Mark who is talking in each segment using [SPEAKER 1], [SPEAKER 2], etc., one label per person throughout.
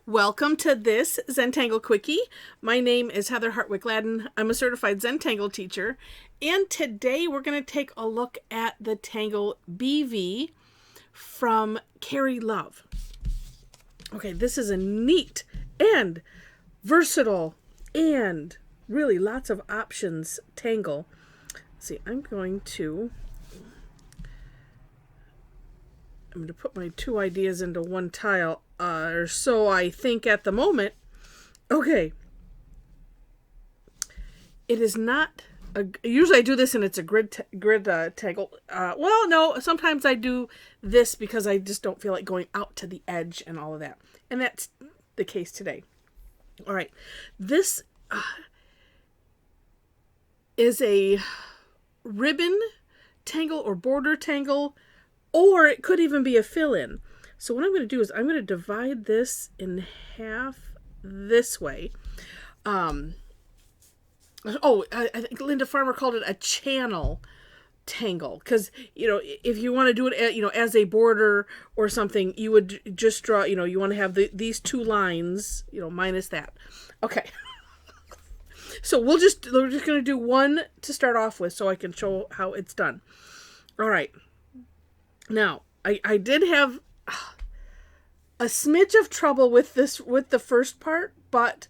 [SPEAKER 1] Welcome to this Zentangle Quickie. My name is Heather Hartwick Gladden. I'm a certified Zentangle teacher, and today we're going to take a look at the Tangle BV from Kerry Love. Okay, this is a neat and versatile and really lots of options tangle. Let's see, I'm going to put my two ideas into one tile, or so I think at the moment. Okay. It is not, usually I do this and it's a grid tangle. Well, no, sometimes I do this because I just don't feel like going out to the edge and all of that. And that's the case today. All right. This is a ribbon tangle or border tangle, or it could even be a fill-in. So what I'm going to do is I'm going to divide this in half this way. I think Linda Farmer called it a channel tangle, because if you want to do it as a border or something, you would just draw, you want to have these two lines, minus that. Okay. So we're just going to do one to start off with so I can show how it's done. All right. Now, I did have a smidge of trouble with the first part, but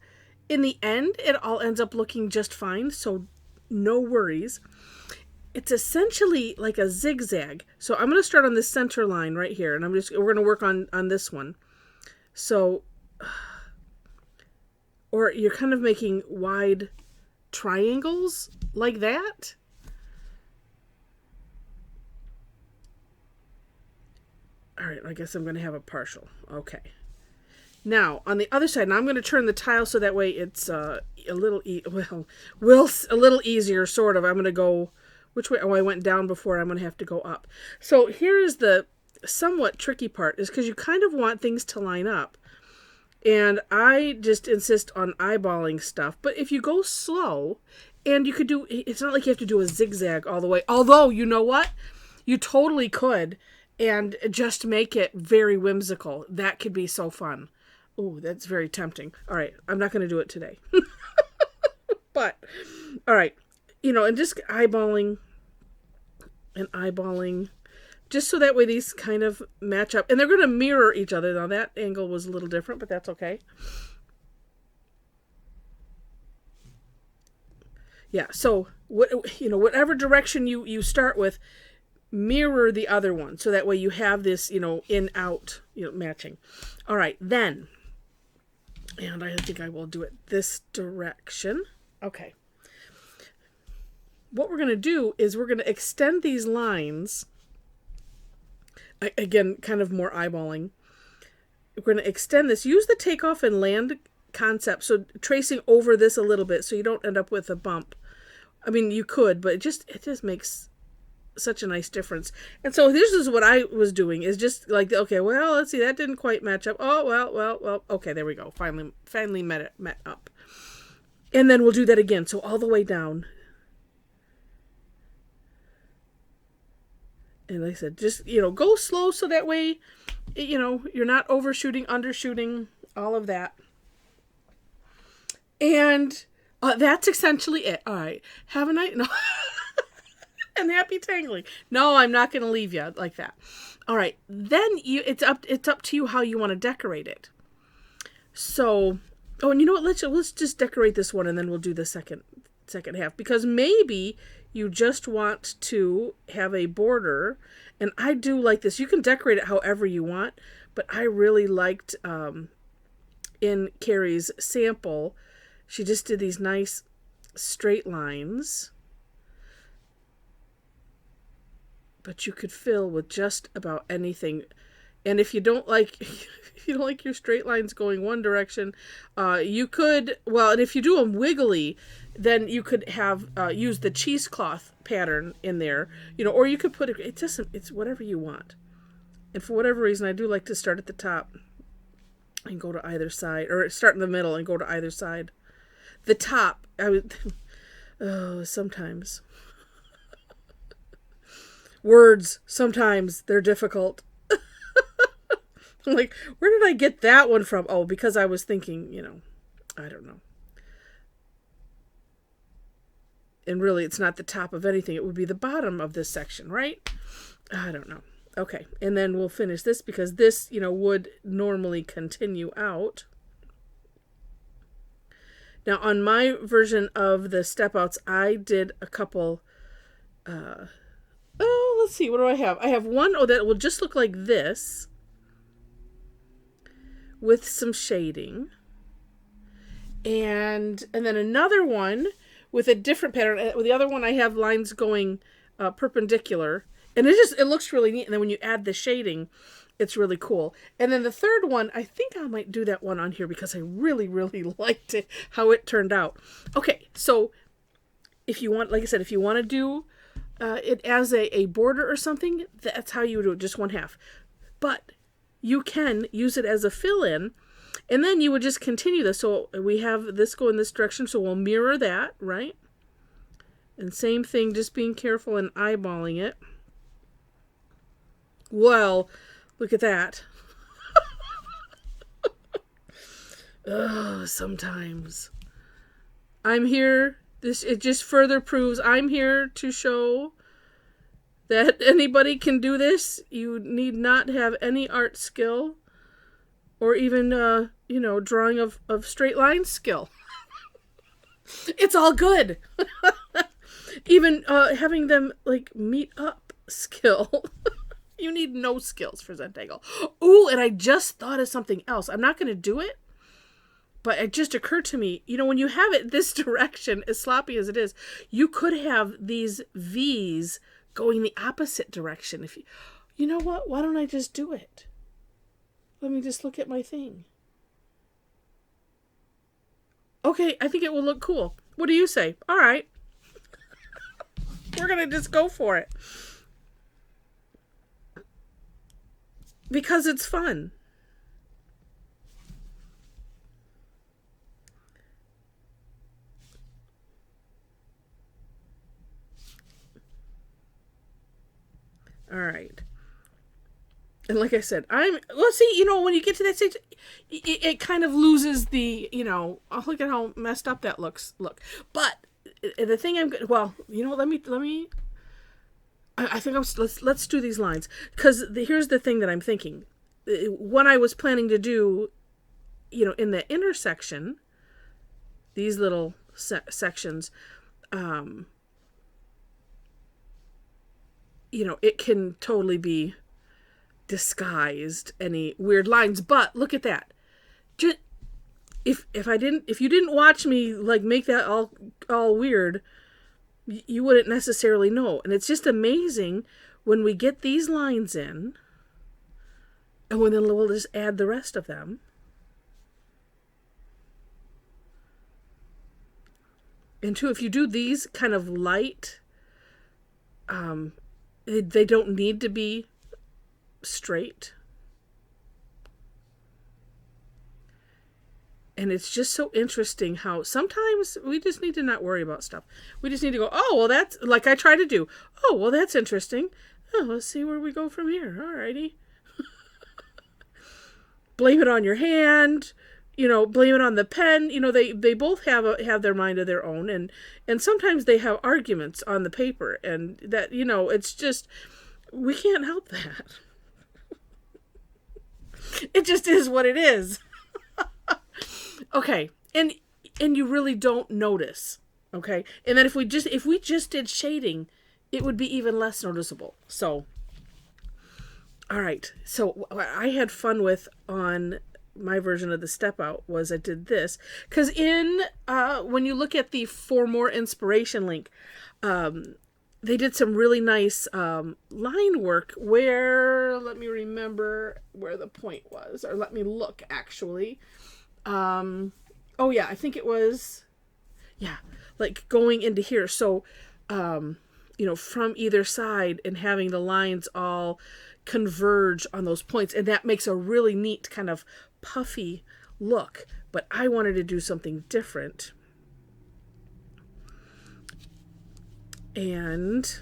[SPEAKER 1] in the end, it all ends up looking just fine, so no worries. It's essentially like a zigzag. So I'm going to start on this center line right here, and we're going to work on this one. So, or you're kind of making wide triangles like that. All right, I guess I'm going to have a partial. Okay. Now, on the other side, now I'm going to turn the tile so that way it's a little easier, sort of. I'm going to go, which way? Oh, I went down before. I'm going to have to go up. So here is the somewhat tricky part, is because you kind of want things to line up. And I just insist on eyeballing stuff. But if you go slow, and you could do, it's not like you have to do a zigzag all the way. Although, you know what? You totally could. And just make it very whimsical. That could be so fun. Oh, that's very tempting. All right, I'm not going to do it today. But, all right, and just eyeballing and eyeballing, just so that way these kind of match up. And they're going to mirror each other. Now, that angle was a little different, but that's okay. Yeah, so, whatever direction you start with, mirror the other one, so that way you have this, in out, matching. All right, then, and I think I will do it this direction. Okay. What we're going to do is we're going to extend these lines. Again, kind of more eyeballing. We're going to extend this. Use the takeoff and land concept. So tracing over this a little bit so you don't end up with a bump. I mean, you could, but it just makes such a nice difference. And so this is what I was doing, is just like, okay, well, let's see, that didn't quite match up. Oh, well, okay, there we go. Finally met up. And then we'll do that again. So all the way down. And like I said, just, go slow so that way, you're not overshooting, undershooting, all of that. And that's essentially it. All right. Have a night. No. And happy tangling. No, I'm not going to leave you like that. All right. Then it's up to you how you want to decorate it. So, and you know what? Let's just decorate this one, and then we'll do the second half, because maybe you just want to have a border, and I do like this. You can decorate it however you want, but I really liked in Kerry's sample, she just did these nice straight lines. But you could fill with just about anything. And if you don't like your straight lines going one direction, you could, and if you do them wiggly, then you could have use the cheesecloth pattern in there, or you could put it's whatever you want. And for whatever reason, I do like to start at the top and go to either side, or start in the middle and go to either side. The top, sometimes. Words, sometimes they're difficult. Like, where did I get that one from? Oh, because I was thinking, I don't know. And really, it's not the top of anything. It would be the bottom of this section, right? I don't know. Okay, and then we'll finish this because this, would normally continue out. Now, on my version of the step outs, I did a couple, let's see, what do I have? I have one, that will just look like this with some shading. And then another one with a different pattern. With the other one, I have lines going perpendicular. And it looks really neat. And then when you add the shading, it's really cool. And then the third one, I think I might do that one on here because I really, really liked it, how it turned out. Okay, so if you want, like I said, if you want to do it as a border or something, that's how you would do it, just one half. But you can use it as a fill-in, and then you would just continue this. So we have this go in this direction, so we'll mirror that, right? And same thing, just being careful and eyeballing it. Well, look at that. Sometimes. I'm here. It just further proves I'm here to show that anybody can do this. You need not have any art skill or even, drawing of straight line skill. It's all good. Even having them, meet up skill. You need no skills for Zentangle. Ooh, and I just thought of something else. I'm not going to do it, but it just occurred to me, when you have it this direction, as sloppy as it is, you could have these V's going the opposite direction. If you know what? Why don't I just do it? Let me just look at my thing. Okay, I think it will look cool. What do you say? All right. We're going to just go for it. Because it's fun. All right. And like I said, let's see, when you get to that stage, it kind of loses the, oh, look at how messed up that looks. Look. But the thing let me, I think let's do these lines. Because here's the thing that I'm thinking. What I was planning to do, in the intersection, these little sections, it can totally be disguised, any weird lines. But look at that. Just, if you didn't watch me make that all weird, you wouldn't necessarily know. And it's just amazing when we get these lines in, and then we'll just add the rest of them. And two, if you do these kind of light, they don't need to be straight. And it's just so interesting how sometimes we just need to not worry about stuff. We just need to go, oh, well, that's like I try to do. Oh, well, that's interesting. Oh, let's see where we go from here. Alrighty. Blame it on your hand. Blame it on the pen. They both have their mind of their own, and sometimes they have arguments on the paper, and that it's just we can't help that. It just is what it is. Okay, and you really don't notice. Okay, and then if we just did shading, it would be even less noticeable. So, all right. So what I had fun with on my version of the step out was I did this because when you look at the For More Inspiration link, they did some really nice line work where, let me remember where the point was, or let me look actually. I think it was, going into here. So, from either side and having the lines all converge on those points. And that makes a really neat kind of puffy look. But I wanted to do something different. And,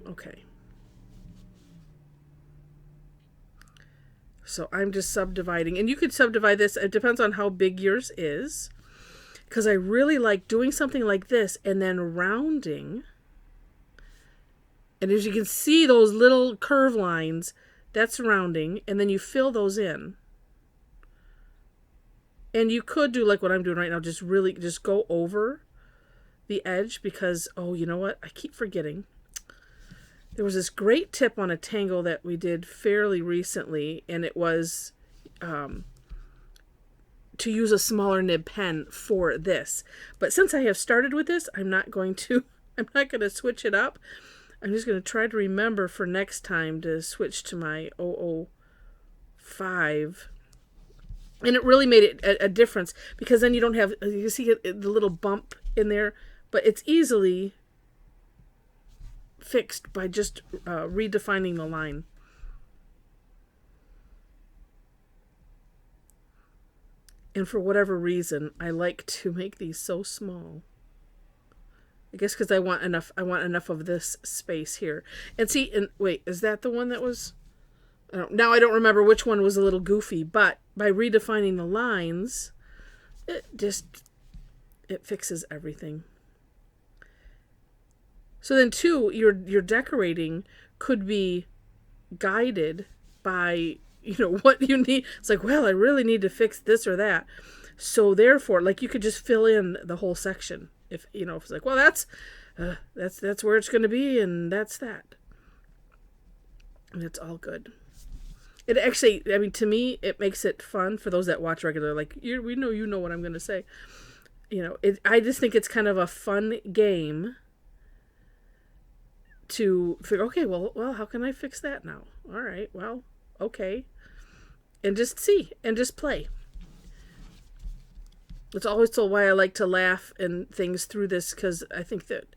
[SPEAKER 1] okay. So I'm just subdividing. And you could subdivide this. It depends on how big yours is. Because I really like doing something like this and then rounding. And as you can see, those little curve lines, that's rounding. And then you fill those in. And you could do like what I'm doing right now. Just go over the edge. Because, oh, you know what? I keep forgetting. There was this great tip on a tangle that we did fairly recently, and it was to use a smaller nib pen for this. But since I have started with this, I'm not going to switch it up. I'm just going to try to remember for next time to switch to my 005. And it really made it a difference, because then you don't have, you see the little bump in there, but it's easily fixed by just redefining the line. And for whatever reason, I like to make these so small. I guess because I want enough of this space here. And see, and wait, is that the one that was? Now I don't remember which one was a little goofy, but by redefining the lines, it fixes everything. So then too, your decorating could be guided by, what you need. It's like, well, I really need to fix this or that. So therefore, like, you could just fill in the whole section. If it's like, well, that's where it's going to be, and that's that. And it's all good. It actually, I mean, to me, it makes it fun for those that watch regular. Like, we know what I'm going to say. I just think it's kind of a fun game to figure, okay, well, how can I fix that now? All right, well, okay. And just see, and just play. It's always told why I like to laugh and things through this, because I think that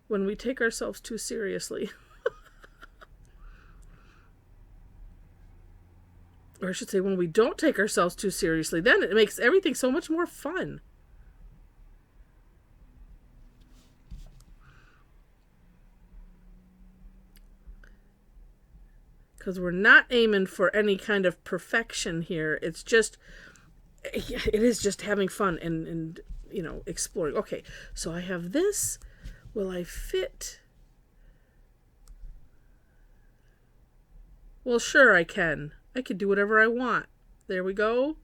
[SPEAKER 1] when we take ourselves too seriously, or I should say when we don't take ourselves too seriously, then it makes everything so much more fun. Because we're not aiming for any kind of perfection here. It is just having fun and exploring. Okay, so I have this. Will I fit? Well, sure I can. I can do whatever I want. There we go.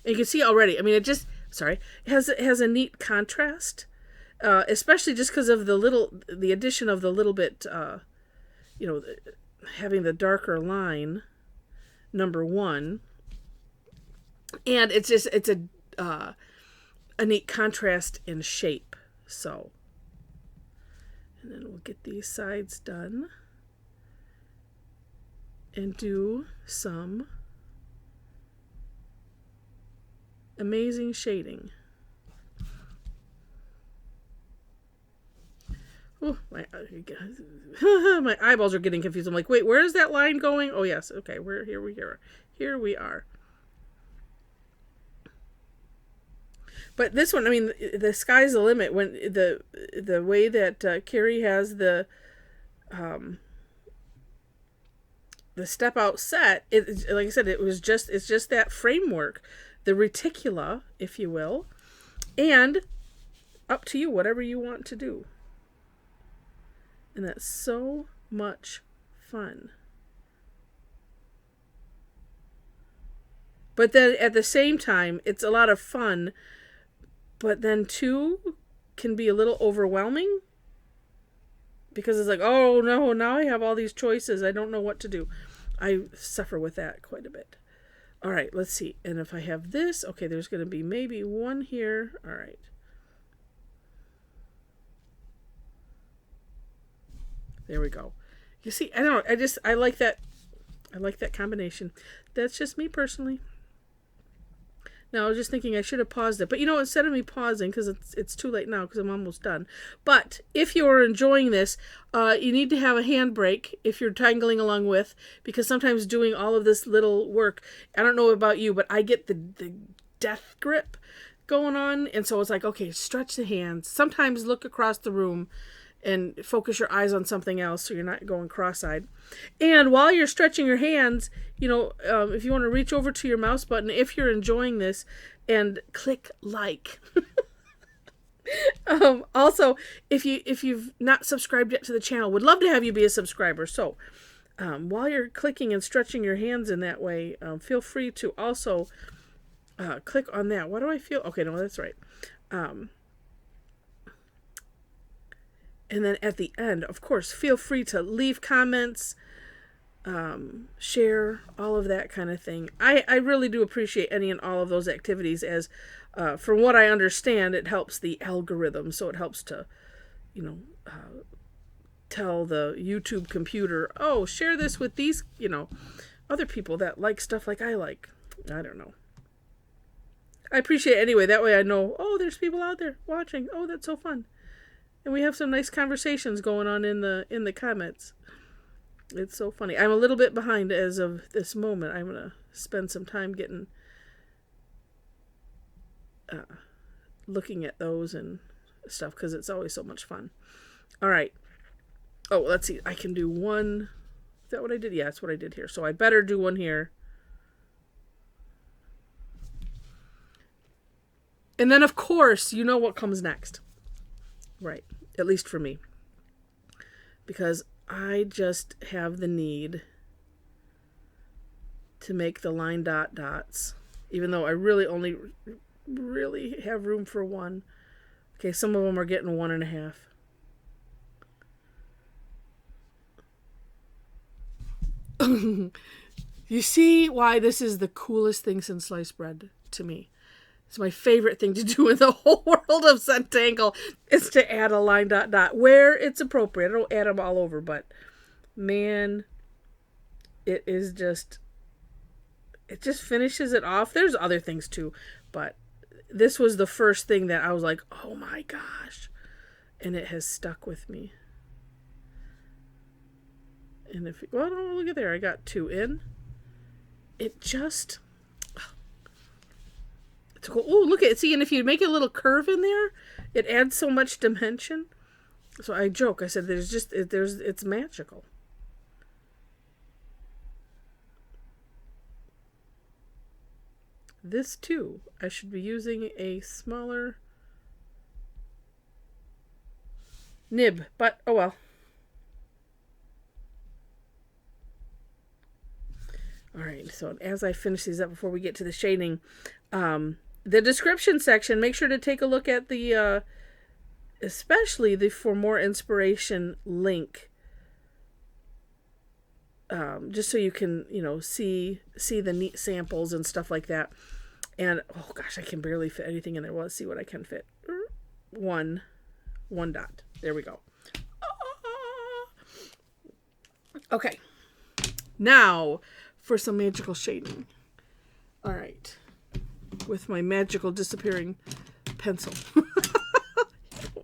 [SPEAKER 1] And you can see already, I mean, it has a neat contrast, especially just because of the addition of the little bit, having the darker line, number one. And it's a neat contrast in shape. So, and then we'll get these sides done and do some amazing shading. Oh, my eyeballs are getting confused. I'm like, wait, where is that line going? Oh, yes. Okay, here we are. But this one, I mean, the sky's the limit. When the way that Kerry has the step out set, like I said, it's just that framework, the reticula, if you will, and up to you, whatever you want to do. And that's so much fun. But then at the same time, it's a lot of fun, but then too can be a little overwhelming, because it's like, oh no, now I have all these choices. I don't know what to do. I suffer with that quite a bit. All right, let's see. And if I have this, okay, there's going to be maybe one here. All right. There we go. You see, I don't know. I like that. I like that combination. That's just me personally. Now, I was just thinking I should have paused it. But, instead of me pausing, because it's too late now because I'm almost done. But if you're enjoying this, you need to have a handbrake if you're tangling along with, because sometimes doing all of this little work, I don't know about you, but I get the death grip going on. And so it's like, okay, stretch the hands. Sometimes look across the room and focus your eyes on something else so you're not going cross-eyed. And while you're stretching your hands, if you want to reach over to your mouse button, if you're enjoying this, and click like. Also, if you've not subscribed yet to the channel, would love to have you be a subscriber. So while you're clicking and stretching your hands in that way, feel free to also click on that. What do I feel? Okay, no, that's right. And then at the end, of course, feel free to leave comments, share, all of that kind of thing. I really do appreciate any and all of those activities, as from what I understand, it helps the algorithm. So it helps to, tell the YouTube computer, oh, share this with these, other people that like stuff like I like. I don't know. I appreciate it anyway. That way I know, oh, there's people out there watching. Oh, that's so fun. And we have some nice conversations going on in the comments. It's so funny. I'm a little bit behind as of this moment. I'm going to spend some time getting looking at those and stuff, because it's always so much fun. All right. Oh, let's see. I can do one. Is that what I did? Yeah, that's what I did here. So I better do one here. And then, of course, you know what comes next. Right. At least for me. Because I just have the need to make the line dot dots, even though I really only really have room for one. Okay, some of them are getting 1.5. You see why this is the coolest thing since sliced bread to me. It's my favorite thing to do in the whole world of Zentangle, is to add a line dot dot where it's appropriate. I don't add them all over, but man, it just finishes it off. There's other things too, but this was the first thing that I was like, oh my gosh, and it has stuck with me. And look at there, I got 2 in. It just, it's cool. Oh, look at it. See, and if you make a little curve in there, it adds so much dimension. So I joke. I said it's magical. This too, I should be using a smaller nib, but oh well. All right, so as I finish these up before we get to the shading, the description section, make sure to take a look at the, especially the For More Inspiration link, just so you can, see the neat samples and stuff like that. And, oh gosh, I can barely fit anything in there. Well, let's see what I can fit. One dot. There we go. Okay. Now for some magical shading. All right. With my magical disappearing pencil.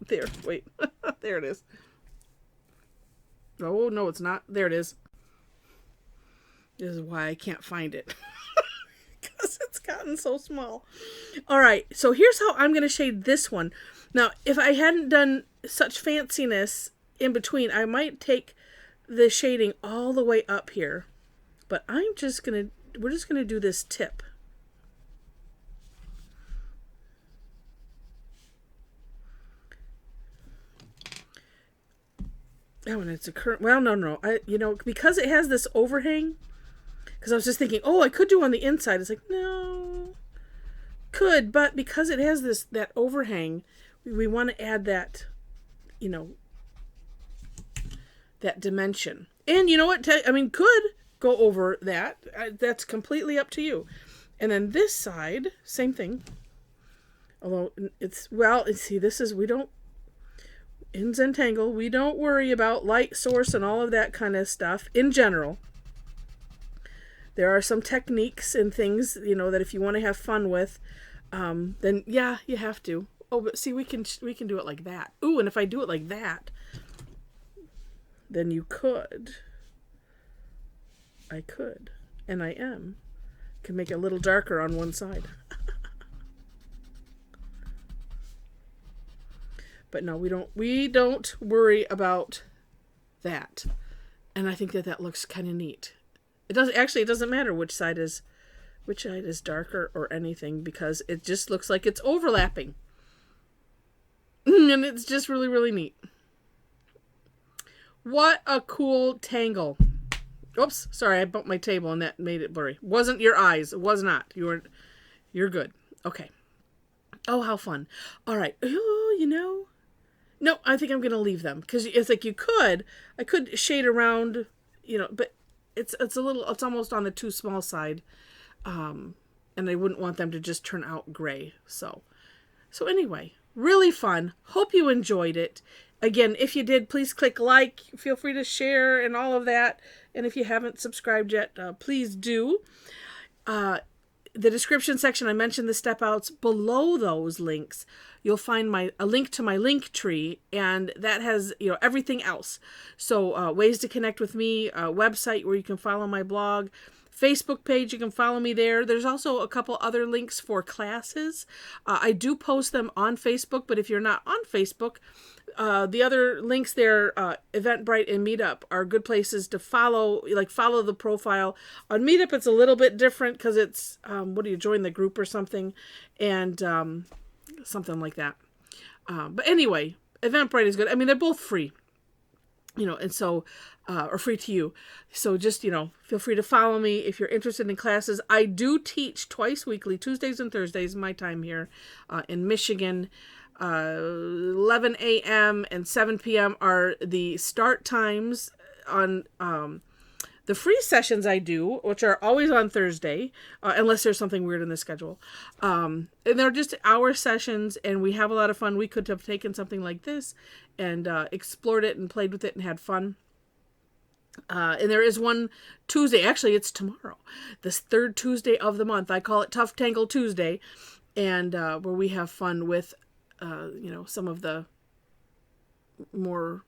[SPEAKER 1] There, wait. There it is. Oh, no, it's not. There it is. This is why I can't find it. Because it's gotten so small. All right, so here's how I'm going to shade this one. Now, if I hadn't done such fanciness in between, I might take the shading all the way up here. But we're just going to do this tip. Oh, and it's a current, well, no. Because it has this overhang, because I was just thinking, oh, I could do on the inside. It's like, no, could, but because it has that overhang, we want to add that, that dimension. And you know what? Could go over that. That's completely up to you. And then this side, same thing. Although in Zentangle, we don't worry about light source and all of that kind of stuff in general. There are some techniques and things, that if you want to have fun with, then yeah, you have to. Oh, but see, we can do it like that. Ooh, and if I do it like that, then I could, and I can make it a little darker on one side. But no, we don't worry about that. And I think that looks kind of neat. It doesn't matter which side is darker or anything, because it just looks like it's overlapping. And it's just really, really neat. What a cool tangle. Oops, sorry, I bumped my table and that made it blurry. Wasn't your eyes. It was not. You're good. Okay. Oh, how fun. All right. Oh, no, I think I'm going to leave them, because it's like I could shade around, but it's almost on the too small side. And I wouldn't want them to just turn out gray. So anyway, really fun. Hope you enjoyed it. Again, if you did, please click like. Feel free to share and all of that. And if you haven't subscribed yet, please do. The description section, I mentioned the step outs. Below those links, you'll find a link to my link tree, and that has everything else. So ways to connect with me, a website where you can follow my blog, Facebook page, you can follow me there. There's also a couple other links for classes. I do post them on Facebook, but if you're not on Facebook, the other links there, Eventbrite and Meetup, are good places to follow the profile. On Meetup, it's a little bit different, because it's, join the group or something, and something like that. But anyway, Eventbrite is good. I mean, they're both free, and so, or free to you. So just, feel free to follow me if you're interested in classes. I do teach twice weekly, Tuesdays and Thursdays, my time here in Michigan. 11 a.m. and 7 p.m. are the start times on the free sessions I do, which are always on Thursday, unless there's something weird in the schedule. And they're just hour sessions, and we have a lot of fun. We could have taken something like this and explored it and played with it and had fun. And there is one Tuesday, actually it's tomorrow, this third Tuesday of the month. I call it Tough Tangle Tuesday, and where we have fun with some of the more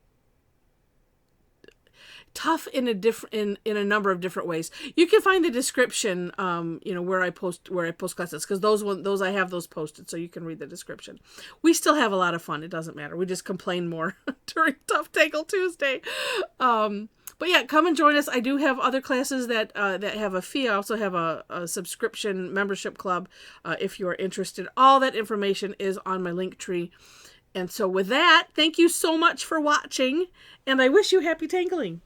[SPEAKER 1] tough in a number of different ways. You can find the description, where I post classes, because those I have those posted, so you can read the description. We still have a lot of fun. It doesn't matter. We just complain more during Tough Tangle Tuesday. But yeah, come and join us. I do have other classes that have a fee. I also have a subscription membership club if you are interested. All that information is on my link tree. And so with that, thank you so much for watching, and I wish you happy tangling.